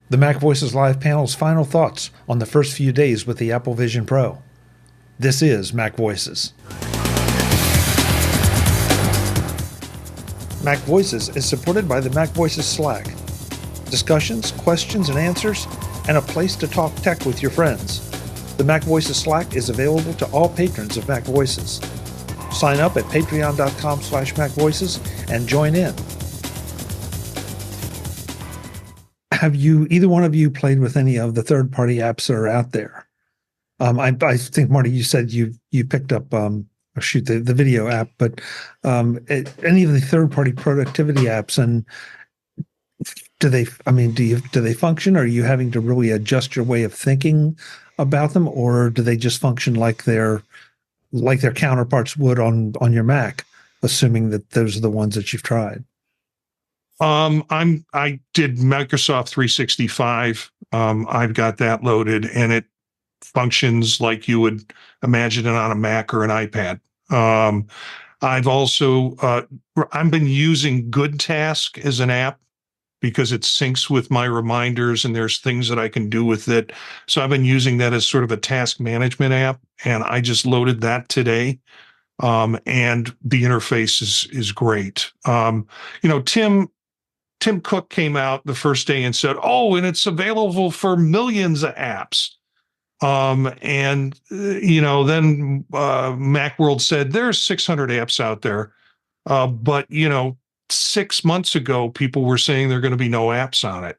The MacVoices Live panel's final thoughts on the first few days with the Apple Vision Pro. This is MacVoices. MacVoices is supported by the MacVoices Slack. Discussions, questions, and answers, and a place to talk tech with your friends. The MacVoices Slack is available to all patrons of MacVoices. Sign up at patreon.com/MacVoices and join in. Have you, either one of you, played with any of the third-party apps that are out there? I think, Marty, you said you picked up the video app, but any of the third-party productivity apps, and do they function? Are you having to really adjust your way of thinking about them, or do they just function like their counterparts would on your Mac, assuming that those are the ones that you've tried? I did Microsoft 365. I've got that loaded, and it functions like you would imagine it on a Mac or an iPad. I've also I've been using Good Task as an app because it syncs with my reminders and there's things that I can do with it. So I've been using that as sort of a task management app, and I just loaded that today. And the interface is great. Tim Cook came out the first day and said, "Oh, and it's available for millions of apps." Then Macworld said there's 600 apps out there. But 6 months ago, people were saying there are going to be no apps on it.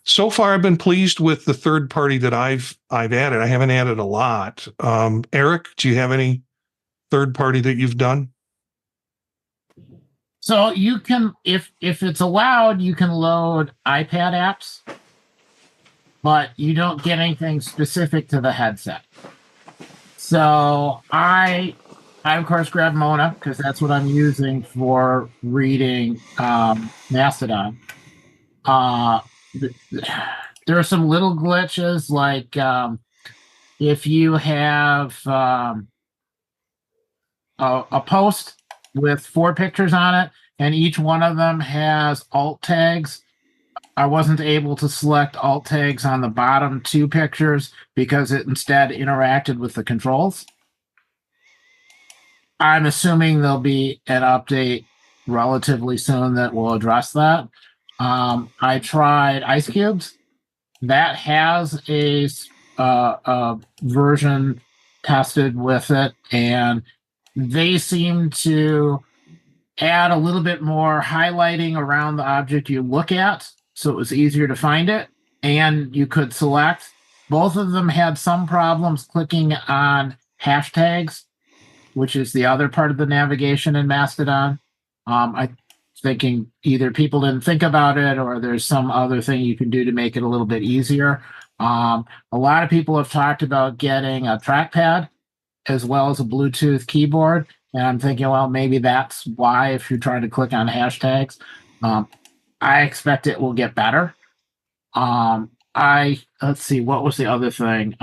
So far, I've been pleased with the third party that I've added. I haven't added a lot. Eric, do you have any third party that you've done? So you can, if it's allowed, you can load iPad apps, but you don't get anything specific to the headset. So I of course grabbed Mona because that's what I'm using for reading Mastodon. There are some little glitches, like if you have a post with 4 pictures on it, and each one of them has alt tags. I wasn't able to select alt tags on the bottom 2 pictures because it instead interacted with the controls. I'm assuming there'll be an update relatively soon that will address that. I tried Ice Cubes. That has a version tested with it, and they seem to add a little bit more highlighting around the object you look at, so it was easier to find it, and you could select. Both of them had some problems clicking on hashtags, which is the other part of the navigation in Mastodon. I'm thinking either people didn't think about it or there's some other thing you can do to make it a little bit easier. A lot of people have talked about getting a trackpad as well as a Bluetooth keyboard. And I'm thinking, well, maybe that's why if you're trying to click on hashtags. I expect it will get better. Let's see, what was the other thing?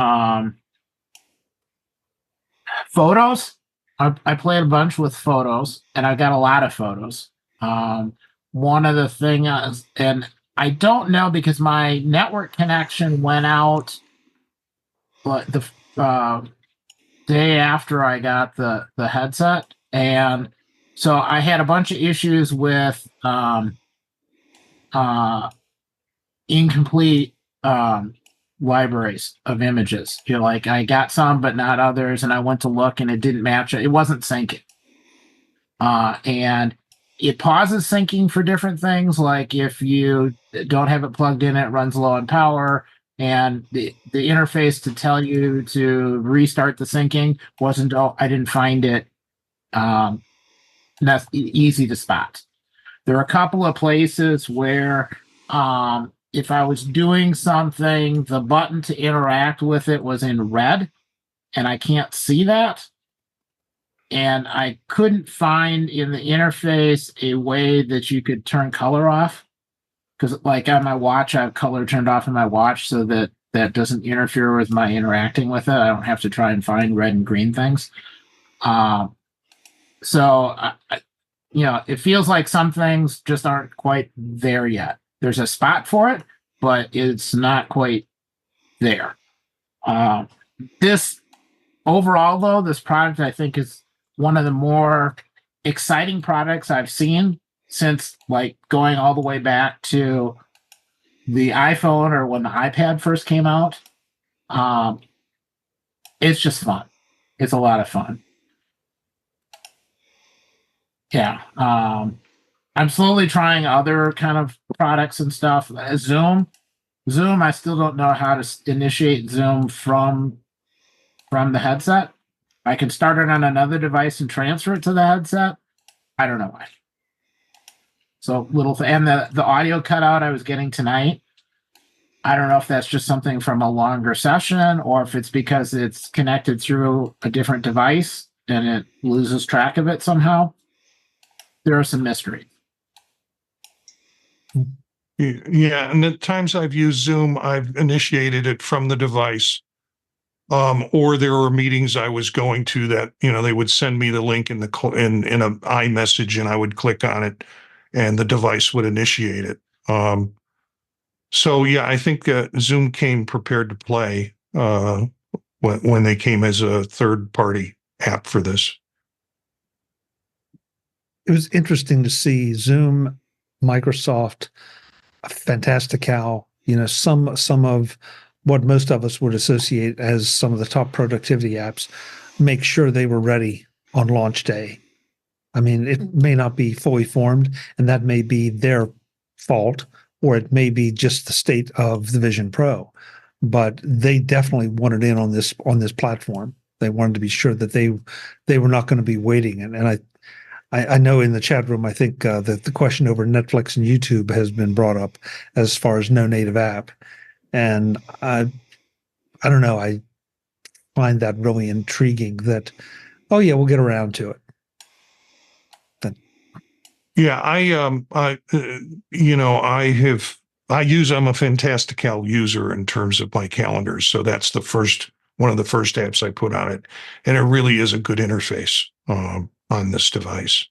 Photos. I played a bunch with photos, and I got a lot of photos. One of the things, and I don't know because my network connection went out the day after I got the headset, and so I had a bunch of issues with incomplete libraries of images. Like I got some but not others, and I went to look and it didn't match it. It wasn't syncing, and it pauses syncing for different things. Like if you don't have it plugged in, it runs low on power. And the interface to tell you to restart the syncing wasn't. I didn't find it that's easy to spot. There are a couple of places where if I was doing something, the button to interact with it was in red, and I can't see that. And I couldn't find in the interface a way that you could turn color off. Because like on my watch, I have color turned off in my watch so that that doesn't interfere with my interacting with it. I don't have to try and find red and green things. It feels like some things just aren't quite there yet. There's a spot for it, but it's not quite there. This overall, though, this product I think is one of the more exciting products I've seen since like going all the way back to the iPhone or when the iPad first came out. It's just fun. It's a lot of fun. Yeah. I'm slowly trying other kind of products and stuff. Zoom, I still don't know how to initiate Zoom from the headset. I can start it on another device and transfer it to the headset. I don't know why. So and the audio cutout I was getting tonight, I don't know if that's just something from a longer session or if it's because it's connected through a different device and it loses track of it somehow. There are some mysteries. Yeah, and the times I've used Zoom, I've initiated it from the device. Or there were meetings I was going to that, they would send me the link in a iMessage and I would click on it and the device would initiate it. So yeah, I think Zoom came prepared to play when they came as a third-party app for this. It was interesting to see Zoom, Microsoft, Fantastical, some of what most of us would associate as some of the top productivity apps, make sure they were ready on launch day. I mean, it may not be fully formed, and that may be their fault, or it may be just the state of the Vision Pro. But they definitely wanted in on this platform. They wanted to be sure that they were not going to be waiting. And I know in the chat room, I think that the question over Netflix and YouTube has been brought up as far as no native app. And I don't know, I find that really intriguing that, oh yeah, we'll get around to it. Yeah, I'm a Fantastical user in terms of my calendars. So that's one of the first apps I put on it. And it really is a good interface on this device.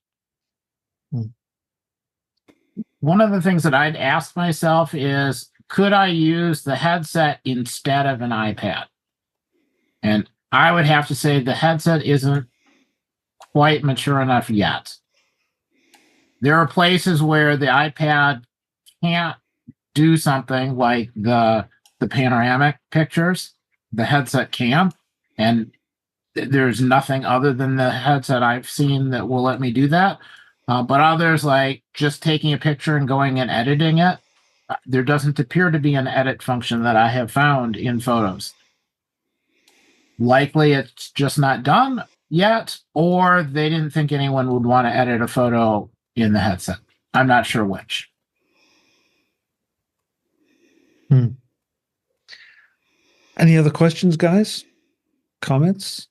One of the things that I'd asked myself is, could I use the headset instead of an iPad? And I would have to say the headset isn't quite mature enough yet. There are places where the iPad can't do something like the panoramic pictures. The headset can, and there's nothing other than the headset I've seen that will let me do that. But others, like just taking a picture and going and editing it, there doesn't appear to be an edit function that I have found in Photos. Likely it's just not done yet, or they didn't think anyone would want to edit a photo in the headset. I'm not sure which. Any other questions, guys? Comments?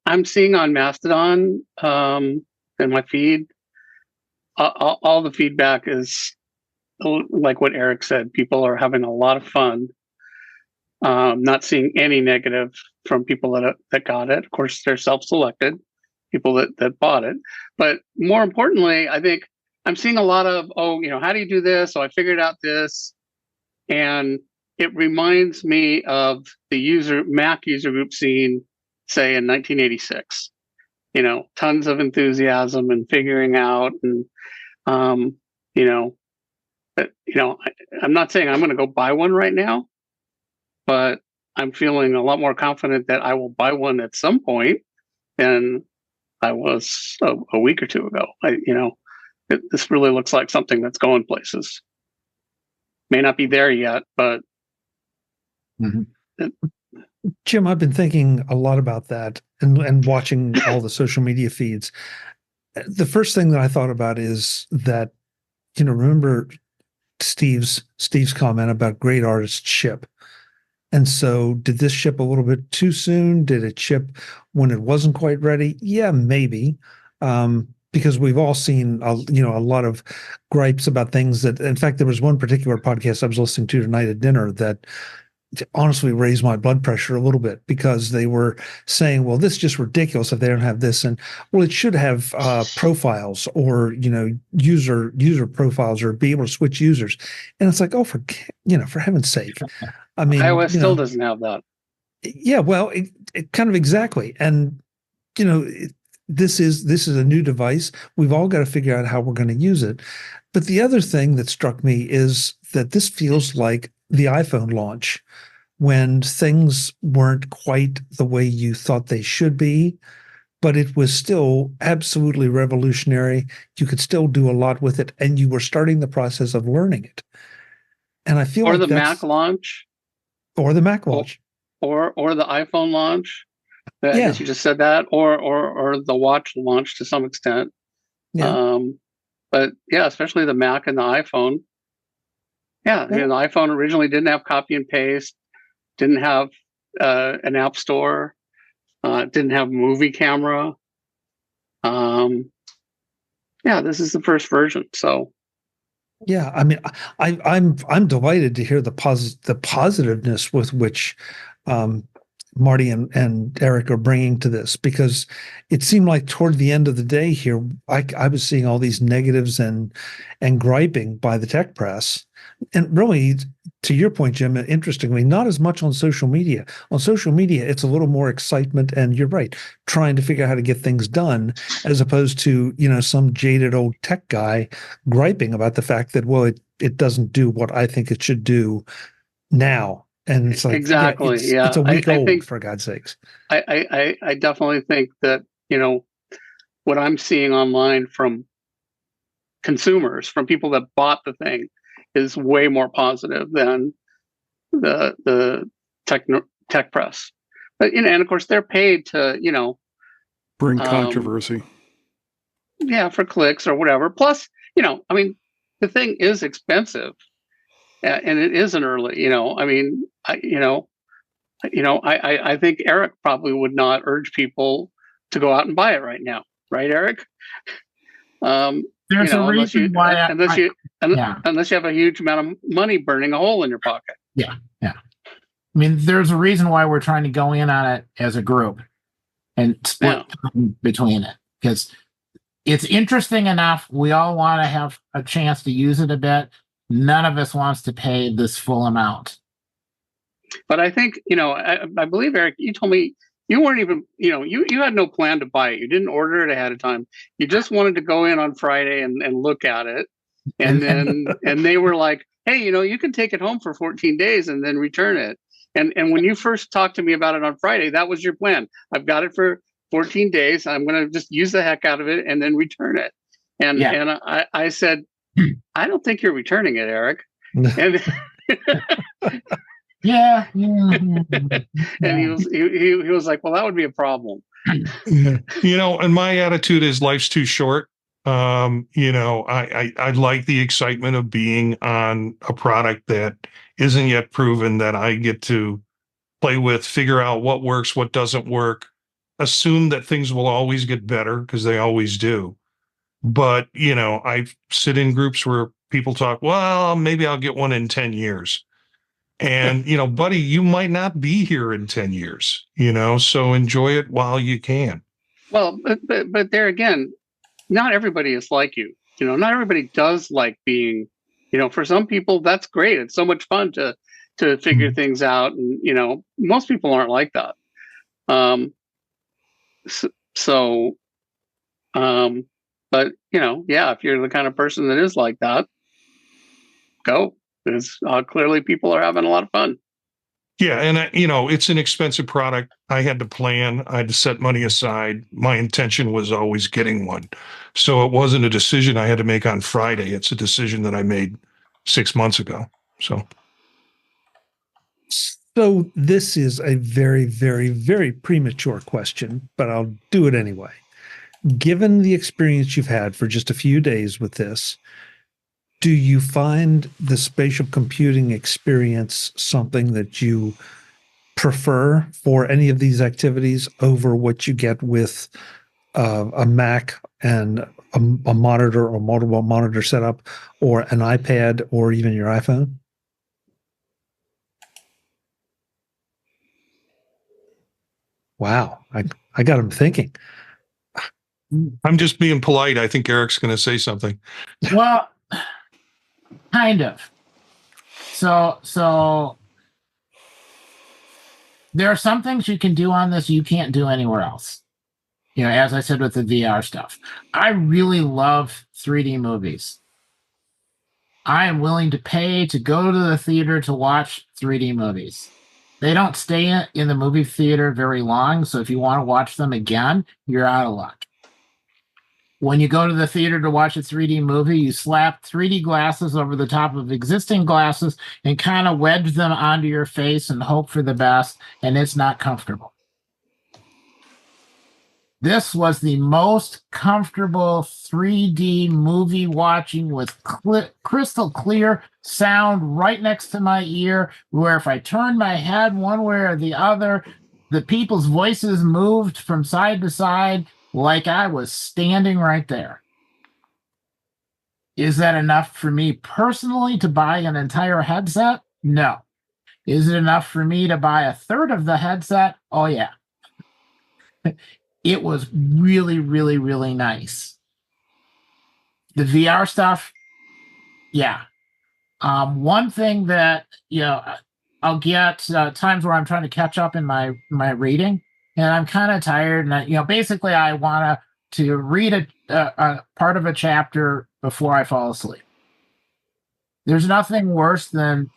I'm seeing on Mastodon in my feed, all the feedback is like what Eric said. People are having a lot of fun. Not seeing any negative from people that got it. Of course, they're self-selected, people that bought it. But more importantly, I think I'm seeing a lot of, how do you do this? So I figured out this. And it reminds me of the Mac user group scene, say in 1986. Tons of enthusiasm and figuring out, and I'm not saying I'm going to go buy one right now, but I'm feeling a lot more confident that I will buy one at some point than I was a week or two ago. This really looks like something that's going places. May not be there yet, but. Jim, I've been thinking a lot about that and watching all the social media feeds. The first thing that I thought about is that, remember Steve's comment about great artists ship. And so did this ship a little bit too soon? Did it ship when it wasn't quite ready? Yeah, maybe. Because we've all seen, a lot of gripes about things that, in fact, there was one particular podcast I was listening to tonight at dinner that honestly raised my blood pressure a little bit, because they were saying, well, this is just ridiculous if they don't have this. And well, it should have profiles, or, user profiles, or be able to switch users. And it's like, oh, for heaven's sake. I mean, iOS still doesn't have that. Yeah, well, it kind of exactly. And, this is a new device. We've all got to figure out how we're going to use it. But the other thing that struck me is that this feels like the iPhone launch, when things weren't quite the way you thought they should be, but it was still absolutely revolutionary. You could still do a lot with it, and you were starting the process of learning it. And I feel or like the Mac launch, or the Mac launch, or the iPhone launch. I Yeah. guess you just said that, or the watch launch to some extent. Yeah. But yeah, especially the Mac and the iPhone. Yeah, the iPhone originally didn't have copy and paste, didn't have an app store, didn't have movie camera. Yeah, this is the first version. So Yeah, I mean, I'm delighted to hear the positiveness with which Marty and Eric are bringing to this, because it seemed like toward the end of the day here, I was seeing all these negatives and griping by the tech press, and really, to your point, Jim, interestingly, not as much on social media. On social media, it's a little more excitement, and you're right, trying to figure out how to get things done, as opposed to some jaded old tech guy griping about the fact that, well, it doesn't do what I think it should do now. And it's like, exactly, it's a week old, think, for God's sakes. I definitely think that what I'm seeing online from consumers, from people that bought the thing, is way more positive than the tech press. But and of course they're paid to bring controversy. Yeah, for clicks or whatever. Plus, I mean, the thing is expensive. And it isn't early, I mean, I think Eric probably would not urge people to go out and buy it right now, right, Eric? There's a reason why unless you have a huge amount of money burning a hole in your pocket. Yeah. I mean, there's a reason why we're trying to go in on it as a group and split between it, because it's interesting enough. We all want to have a chance to use it a bit. None of us wants to pay this full amount. But I think, I believe, Eric, you told me you weren't even, you had no plan to buy it. You didn't order it ahead of time. You just wanted to go in on Friday and look at it. And then, and they were like, hey, you can take it home for 14 days and then return it. And when you first talked to me about it on Friday, that was your plan. I've got it for 14 days. I'm going to just use the heck out of it and then return it. And I said, I don't think you're returning it, Eric. And yeah. And he was like, well, that would be a problem. And my attitude is life's too short. I like the excitement of being on a product that isn't yet proven, that I get to play with, figure out what works, what doesn't work, assume that things will always get better, because they always do. But, I sit in groups where people talk, well, maybe I'll get one in 10 years. And, buddy, you might not be here in 10 years, so enjoy it while you can. Well, but there again, not everybody is like you. Not everybody does like being, for some people, that's great. It's so much fun to figure things out. And, most people aren't like that. But, if you're the kind of person that is like that, go. Because clearly people are having a lot of fun. Yeah. And, it's an expensive product. I had to plan. I had to set money aside. My intention was always getting one. So it wasn't a decision I had to make on Friday. It's a decision that I made 6 months ago. So this is a very, very, very premature question, but I'll do it anyway. Given the experience you've had for just a few days with this, do you find the spatial computing experience something that you prefer for any of these activities over what you get with a Mac and a monitor or multiple monitor setup, or an iPad, or even your iPhone? Wow. I got him thinking. I'm just being polite. I think Eric's going to say something. Well, kind of. So there are some things you can do on this you can't do anywhere else. You know, as I said with the VR stuff, I really love 3D movies. I am willing to pay to go to the theater to watch 3D movies. They don't stay in the movie theater very long, so if you want to watch them again, you're out of luck. When you go to the theater to watch a 3D movie, you slap 3D glasses over the top of existing glasses and kind of wedge them onto your face and hope for the best, and it's not comfortable. This was the most comfortable 3D movie watching with crystal clear sound right next to my ear, where if I turned my head one way or the other, the people's voices moved from side to side like I was standing right there. Is that enough for me personally to buy an entire headset? No. Is it enough for me to buy a third of the headset? Oh, yeah. It was really, really, really nice. The VR stuff, yeah. One thing that, you know, I'll get times where I'm trying to catch up in my reading, and I'm kind of tired, and you know, basically I want to read a part of a chapter before I fall asleep. There's nothing worse than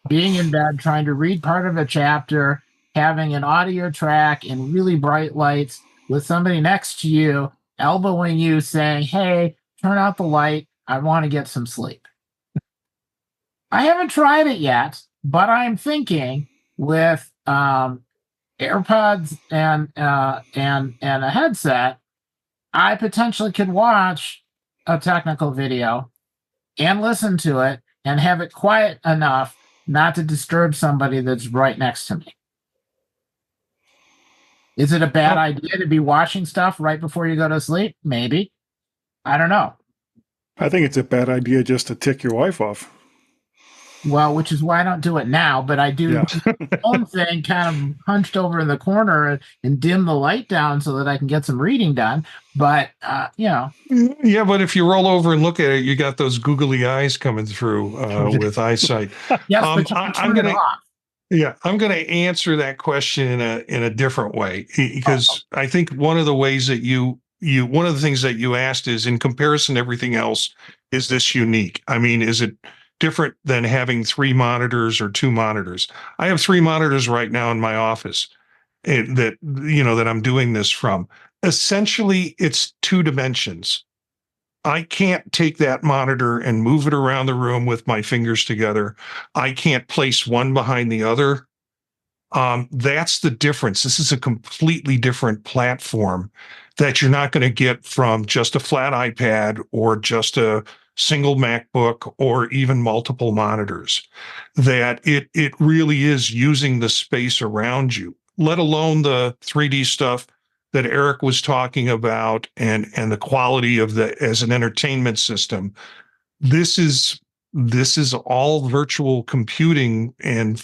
being in bed trying to read part of a chapter, having an audio track and really bright lights, with somebody next to you elbowing you saying, hey, turn out the light, I want to get some sleep. I haven't tried it yet, but I'm thinking with AirPods and a headset, I potentially could watch a technical video and listen to it and have it quiet enough not to disturb somebody that's right next to me. Is it a bad idea to be watching stuff right before you go to sleep? Maybe. I don't know. I think it's a bad idea just to tick your wife off. Well, which is why I don't do it now, but I do Yeah. the phone thing kind of hunched over in the corner and dim the light down so that I can get some reading done. But, you know. Yeah, but if you roll over and look at it, you got those googly eyes coming through with eyesight. Yes, but you can turn it off. Yeah, I'm going to answer that question in a different way, because I think one of the ways that one of the things that you asked is, in comparison to everything else, is this unique? I mean, is it different than having 3 monitors or 2 monitors? I have 3 monitors right now in my office that I'm doing this from. Essentially, it's 2 dimensions. I can't take that monitor and move it around the room with my fingers together. I can't place one behind the other. That's the difference. This is a completely different platform that you're not going to get from just a flat iPad or just a single MacBook or even multiple monitors. That it really is using the space around you, let alone the 3D stuff that Eric was talking about and the quality of as an entertainment system. This is all virtual computing and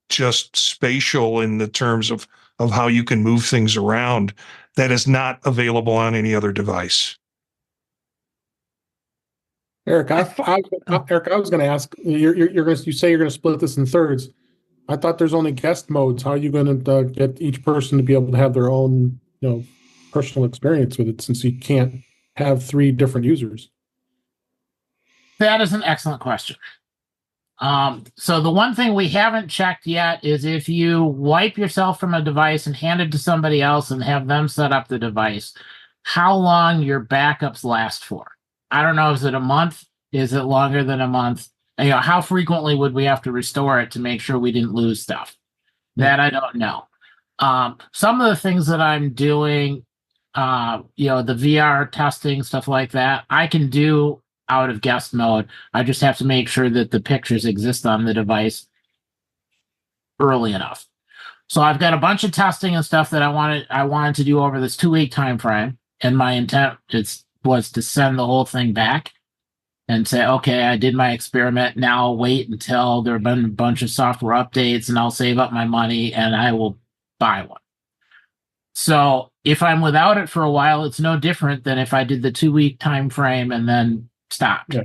just spatial in the terms of how you can move things around, that is not available on any other device. Eric, I was going to ask. You say you're going to split this in thirds. I thought there's only guest modes. How are you going to get each person to be able to have their own, personal experience with it, since you can't have 3 different users? That is an excellent question. So the one thing we haven't checked yet is if you wipe yourself from a device and hand it to somebody else and have them set up the device, how long your backups last for. I don't know. Is it a month? Is it longer than a month? How frequently would we have to restore it to make sure we didn't lose stuff? That I don't know. Some of the things that I'm doing, the VR testing, stuff like that, I can do out of guest mode. I just have to make sure that the pictures exist on the device early enough. So I've got a bunch of testing and stuff that I wanted to do over this 2-week time frame, and my intent was to send the whole thing back and say, okay, I did my experiment. Now I'll wait until there have been a bunch of software updates, and I'll save up my money and I will buy one. So if I'm without it for a while, it's no different than if I did the 2-week time frame and then stopped. Yeah.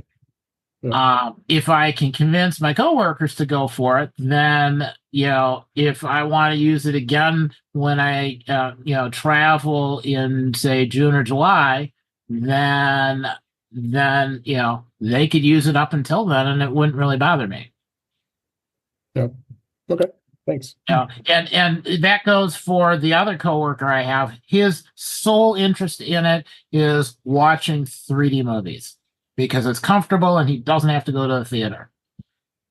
Yeah. If I can convince my coworkers to go for it, then if I want to use it again when I travel in say June or July, then they could use it up until then, and it wouldn't really bother me. Yeah. Okay. Thanks. And that goes for the other coworker I have. His sole interest in it is watching 3D movies because it's comfortable and he doesn't have to go to the theater.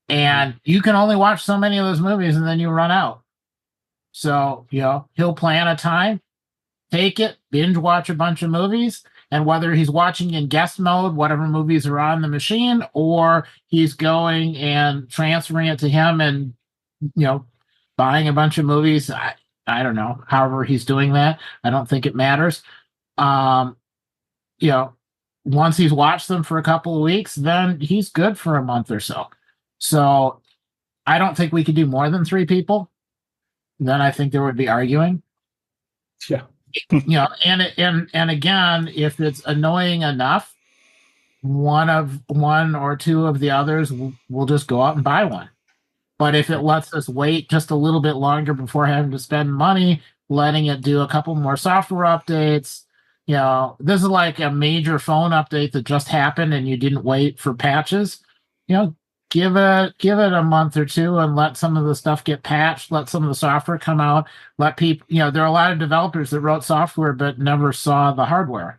And you can only watch so many of those movies and then you run out. So, he'll plan a time, take it, binge watch a bunch of movies, and whether he's watching in guest mode, whatever movies are on the machine, or he's going and transferring it to him and, buying a bunch of movies. I don't know. However he's doing that, I don't think it matters. Once he's watched them for a couple of weeks, then he's good for a month or so. So I don't think we could do more than 3 people. Then I think there would be arguing. Yeah. And again, if it's annoying enough, one or two of the others will just go out and buy one. But if it lets us wait just a little bit longer before having to spend money, letting it do a couple more software updates, this is like a major phone update that just happened and you didn't wait for patches, give it a month or two and let some of the stuff get patched, let some of the software come out, let people, there are a lot of developers that wrote software but never saw the hardware.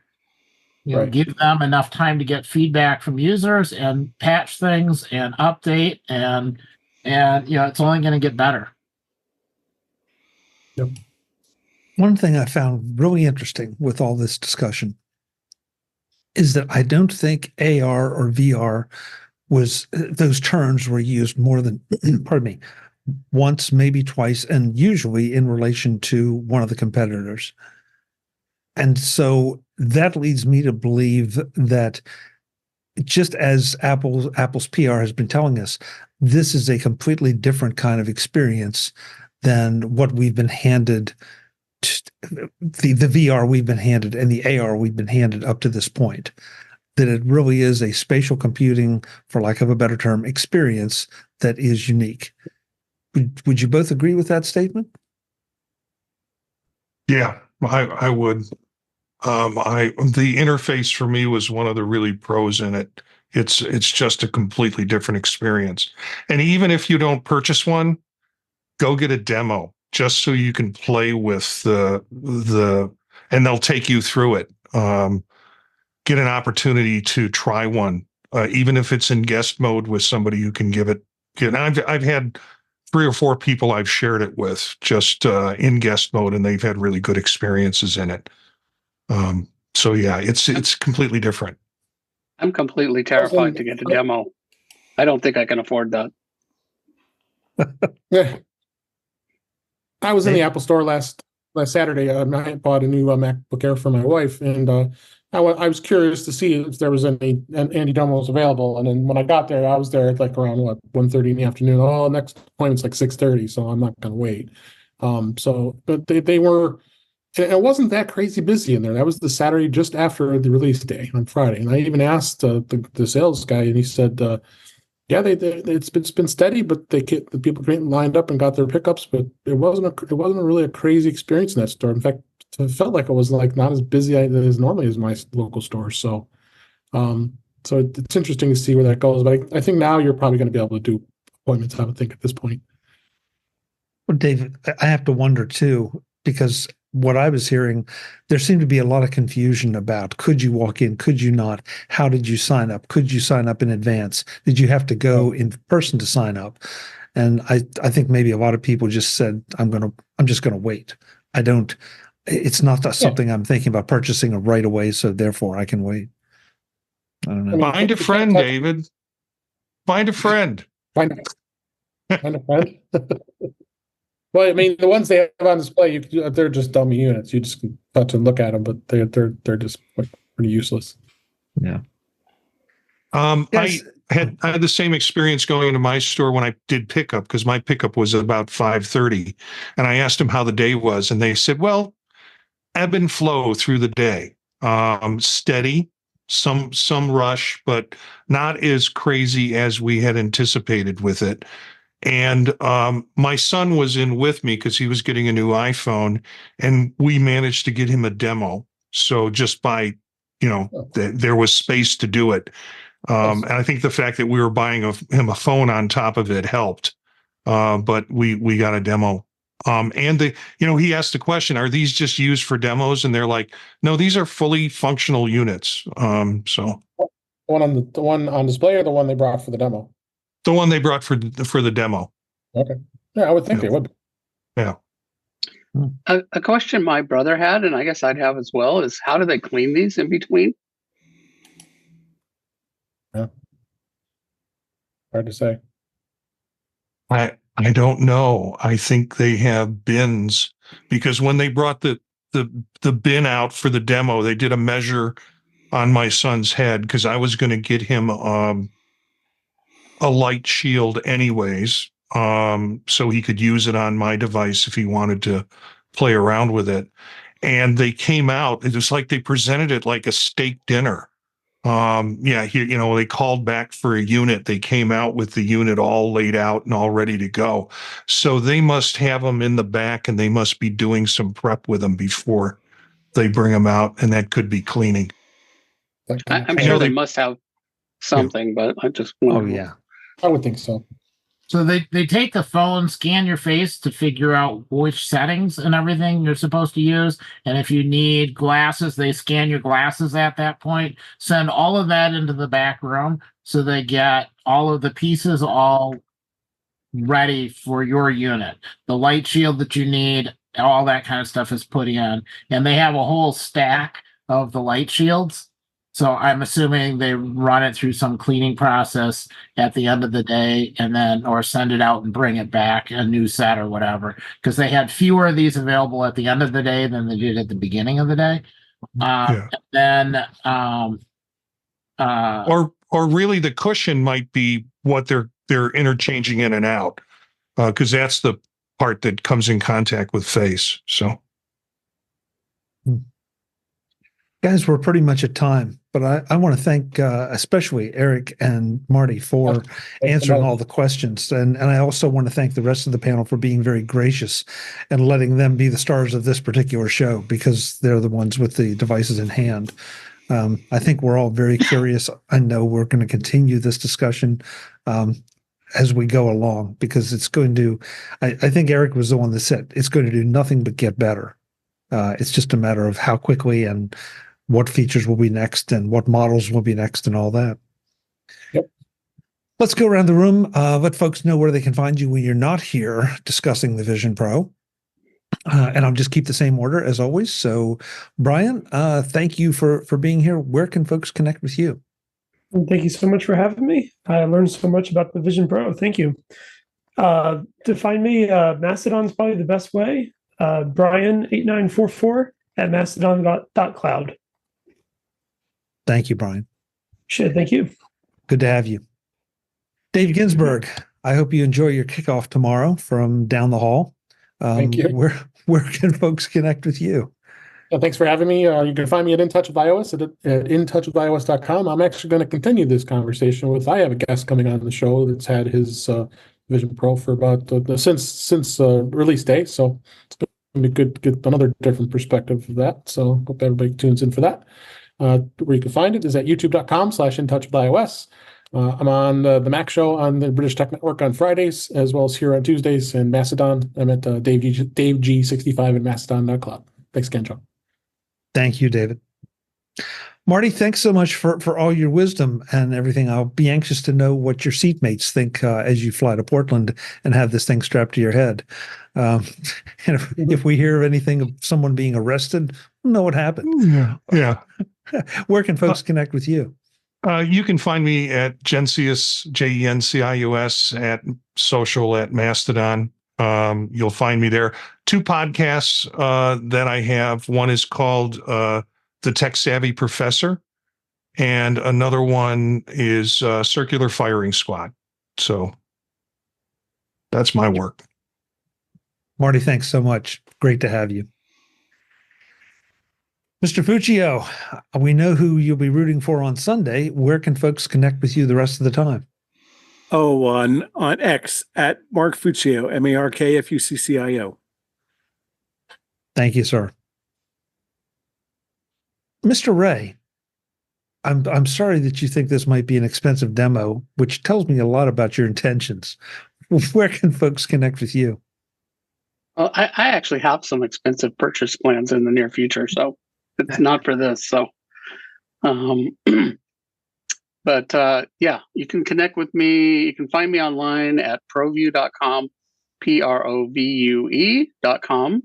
Right. Give them enough time to get feedback from users and patch things and update and it's only going to get better. Yep. One thing I found really interesting with all this discussion is that I don't think AR or VR those terms were used more than, pardon me, once, maybe twice, and usually in relation to one of the competitors. And so that leads me to believe that just as Apple's PR has been telling us, this is a completely different kind of experience than what we've been handed, the VR we've been handed and the AR we've been handed up to this point. That it really is a spatial computing, for lack of a better term, experience that is unique. Would you both agree with that statement? Yeah, I would. The interface for me was one of the really pros in it. It's just a completely different experience. And even if you don't purchase one, go get a demo just so you can play with and they'll take you through it. Get an opportunity to try one, even if it's in guest mode with somebody who can give it. I've had 3 or 4 people I've shared it with just in guest mode, and they've had really good experiences in it. So yeah, it's completely different. I'm completely terrified to get the demo. I don't think I can afford that. Yeah. I was in the Apple store last Saturday. I bought a new MacBook Air for my wife, and I was curious to see if there was any demos available. And then when I got there, I was there at like around 1:30 in the afternoon. Oh, next appointment's like 6:30, so I'm not going to wait. But they were. It wasn't that crazy busy in there. That was the Saturday just after the release day on Friday, and I even asked the sales guy, and he said, "Yeah, it's been steady, but the people came lined up and got their pickups, but it wasn't really a crazy experience in that store. In fact, it felt like it was like not as busy as normally as my local store. So it's interesting to see where that goes. But I think now you're probably going to be able to do appointments. I would think at this point." Well, David, I have to wonder too, because what I was hearing, there seemed to be a lot of confusion about, could you walk in, could you not? How did you sign up? Could you sign up in advance? Did you have to go in person to sign up? And I think maybe a lot of people just said, I'm just going to wait. It's not something I'm thinking about purchasing right away, so therefore I can wait. I don't know. Find a friend, David. Find a friend. Find a friend. Well, I mean, the ones they have on display, they're just dummy units. You just can touch and look at them, but they're just pretty useless. Yeah. Yes. I had the same experience going into my store when I did pickup, because my pickup was about 5:30, and I asked them how the day was, and they said, "Well, ebb and flow through the day. Steady, some rush, but not as crazy as we had anticipated with it. And my son was in with me because he was getting a new iPhone, and we managed to get him a demo. So just by, there was space to do it. And I think the fact that we were buying him a phone on top of it helped. But we got a demo. And he asked the question, are these just used for demos? And they're like, no, these are fully functional units. So the one on display, or the one they brought for the demo? the one they brought for the demo. Okay. Yeah, I would think Yeah. they would. Yeah. A question my brother had, and I guess I'd have as well, is how do they clean these in between? Yeah. Hard to say. I don't know. I think they have bins, because when they brought the bin out for the demo, they did a measure on my son's head, because I was going to get him a light shield anyways, so he could use it on my device if he wanted to play around with it. And they came out, it was like they presented it like a steak dinner. They called back for a unit. They came out with the unit all laid out and all ready to go. So they must have them in the back, and they must be doing some prep with them before they bring them out, and that could be cleaning. I'm sure they must have something, but I just Oh yeah. I would think so. So they take the phone, scan your face to figure out which settings and everything you're supposed to use. And if you need glasses, they scan your glasses at that point, send all of that into the back room. So they get all of the pieces all ready for your unit. The light shield that you need, all that kind of stuff is put in. And they have a whole stack of the light shields. So I'm assuming they run it through some cleaning process at the end of the day, and then, or send it out and bring it back, a new set or whatever, because they had fewer of these available at the end of the day than they did at the beginning of the day. Or really the cushion might be what they're interchanging in and out, because that's the part that comes in contact with face. So. Guys, we're pretty much at time, but I want to thank especially Eric and Marty for answering all the questions. And I also want to thank the rest of the panel for being very gracious and letting them be the stars of this particular show, because they're the ones with the devices in hand. I think we're all very curious. I know we're going to continue this discussion as we go along, because it's going to, I think Eric was the one that said, it's going to do nothing but get better. It's just a matter of how quickly and what features will be next and what models will be next and all that. Yep. Let's go around the room. Let folks know where they can find you when you're not here discussing the Vision Pro. And I'll just keep the same order as always. So, Brian, thank you for being here. Where can folks connect with you? And thank you so much for having me. I learned so much about the Vision Pro. Thank you. To find me, Mastodon is probably the best way. Brian8944 at mastodon.cloud. Thank you, Brian. Shit, thank you. Good to have you. Dave Ginsburg, I hope you enjoy your kickoff tomorrow from down the hall. Thank you. Where can folks connect with you? Thanks for having me. You can find me at In Touch with iOS at intouchwithios.com. I'm actually going to continue this conversation I have a guest coming on the show that's had his Vision Pro for about since release day. So it's going to be good to get another different perspective of that. So hope everybody tunes in for that. Where you can find it is at youtube.com/intouchwithios. I'm on the Mac Show on the British Tech Network on Fridays, as well as here on Tuesdays, and Mastodon. I'm at Dave G65 at mastodon.cloud. Thanks again, John. Thank you, David. Marty, thanks so much for all your wisdom and everything. I'll be anxious to know what your seatmates think as you fly to Portland and have this thing strapped to your head. And if we hear of anything of someone being arrested, we'll know what happened. Yeah. Where can folks connect with you? You can find me at Jencius, Jencius, at social at Mastodon. You'll find me there. 2 podcasts that I have. One is called The Tech Savvy Professor, and another one is Circular Firing Squad. So that's my work. Marty, thanks so much. Great to have you. Mr. Fuccio, we know who you'll be rooting for on Sunday. Where can folks connect with you the rest of the time? Oh, on X at Mark Fuccio, MarkFuccio. Thank you, sir. Mr. Ray, I'm sorry that you think this might be an expensive demo, which tells me a lot about your intentions. Where can folks connect with you? Well, I actually have some expensive purchase plans in the near future, so it's not for this. So, but yeah, you can connect with me. You can find me online at provue.com, provue.com.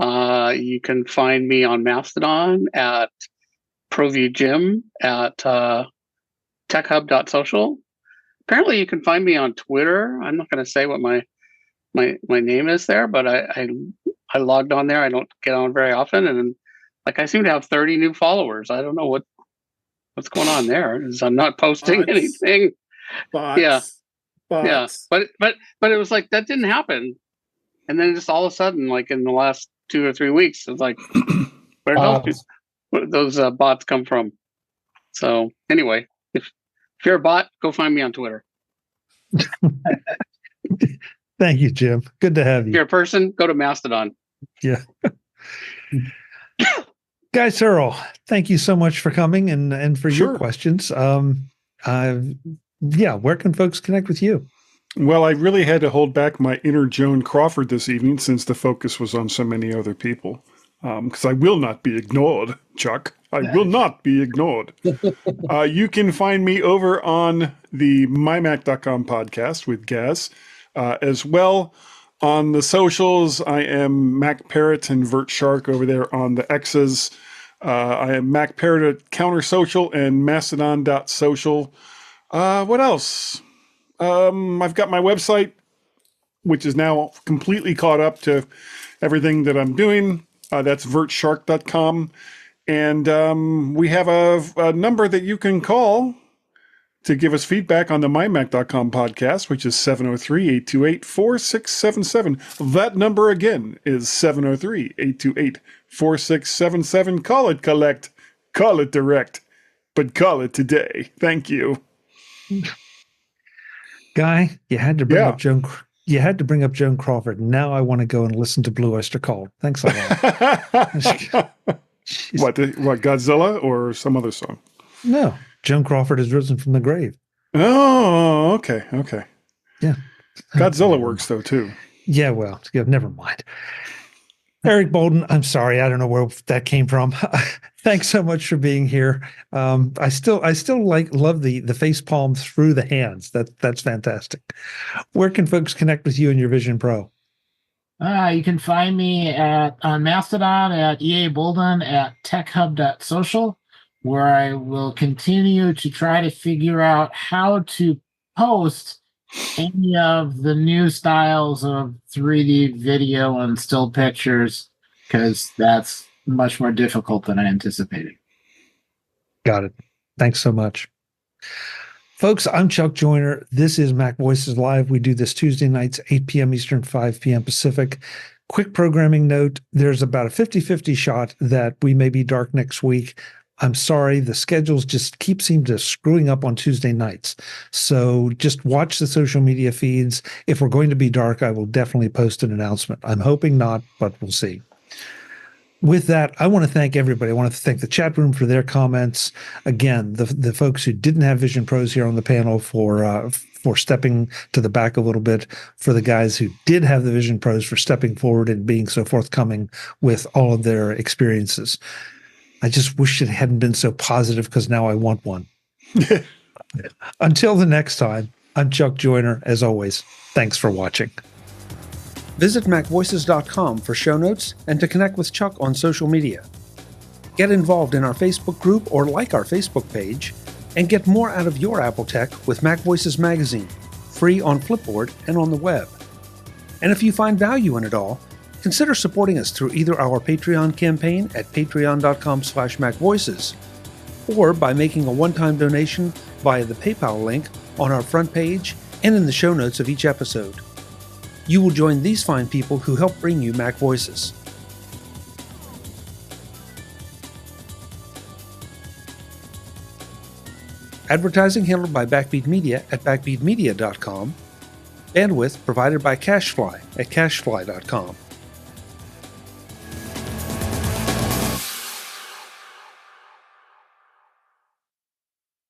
You can find me on Mastodon at ProViewGym at techhub.social. Apparently, you can find me on Twitter. I'm not going to say what my name is there, but I logged on there. I don't get on very often, and I seem to have 30 new followers. I don't know what's going on there. I'm not posting anything. Yeah, but it was like that didn't happen, and then just all of a sudden, like in the last 2 or 3 weeks, it's like where did those bots come from? So anyway, if you're a bot, go find me on Twitter. Thank you, Jim. Good to have you. If you're a person, go to Mastodon. Yeah. Guy Serle, thank you so much for coming and for your questions. Yeah, where can folks connect with you? Well, I really had to hold back my inner Joan Crawford this evening since the focus was on so many other people. Because I will not be ignored, Chuck. I will not be ignored. You can find me over on the mymac.com podcast with Gaz. As well on the socials, I am Mac Parrot and Vert Shark over there on the X's. I am Mac Parrot at Counter Social and Mastodon.social. What else? I've got my website, which is now completely caught up to everything that I'm doing. That's vertshark.com. And we have a number that you can call to give us feedback on the mymac.com podcast, which is 703-828-4677. That number again is 703-828-4677. Call it collect, call it direct, but call it today. Thank you. Guy, you had to bring up Joan. You had to bring up Joan Crawford. Now I want to go and listen to Blue Oyster Cult. Thanks a lot. What, Godzilla or some other song? No, Joan Crawford has risen from the grave. Oh, okay. Yeah. Godzilla works, though, too. Yeah, well, never mind. Eric Bolden, I'm sorry. I don't know where that came from. Thanks so much for being here. I still love the face palm through the hands. That's fantastic. Where can folks connect with you and your Vision Pro? You can find me on Mastodon at EA Bolden at techhub.social, where I will continue to try to figure out how to post any of the new styles of 3D video and still pictures, because that's much more difficult than I anticipated. Got it. Thanks so much. Folks, I'm Chuck Joyner. This is MacVoices Live. We do this Tuesday nights, 8 p.m. Eastern, 5 p.m. Pacific. Quick programming note, there's about a 50-50 shot that we may be dark next week. I'm sorry, the schedules just seem to screwing up on Tuesday nights. So just watch the social media feeds. If we're going to be dark, I will definitely post an announcement. I'm hoping not, but we'll see. With that, I want to thank everybody. I want to thank the chat room for their comments. Again, the folks who didn't have Vision Pros here on the panel for stepping to the back a little bit, for the guys who did have the Vision Pros for stepping forward and being so forthcoming with all of their experiences. I just wish it hadn't been so positive, because now I want one. Until the next time, I'm Chuck Joyner. As always, thanks for watching. Visit MacVoices.com for show notes and to connect with Chuck on social media. Get involved in our Facebook group or like our Facebook page, and get more out of your Apple tech with MacVoices Magazine, free on Flipboard and on the web. And if you find value in it all, consider supporting us through either our Patreon campaign at patreon.com/MacVoices, or by making a one-time donation via the PayPal link on our front page and in the show notes of each episode. You will join these fine people who help bring you Mac Voices. Advertising handled by Backbeat Media at backbeatmedia.com. Bandwidth provided by CacheFly at cachefly.com.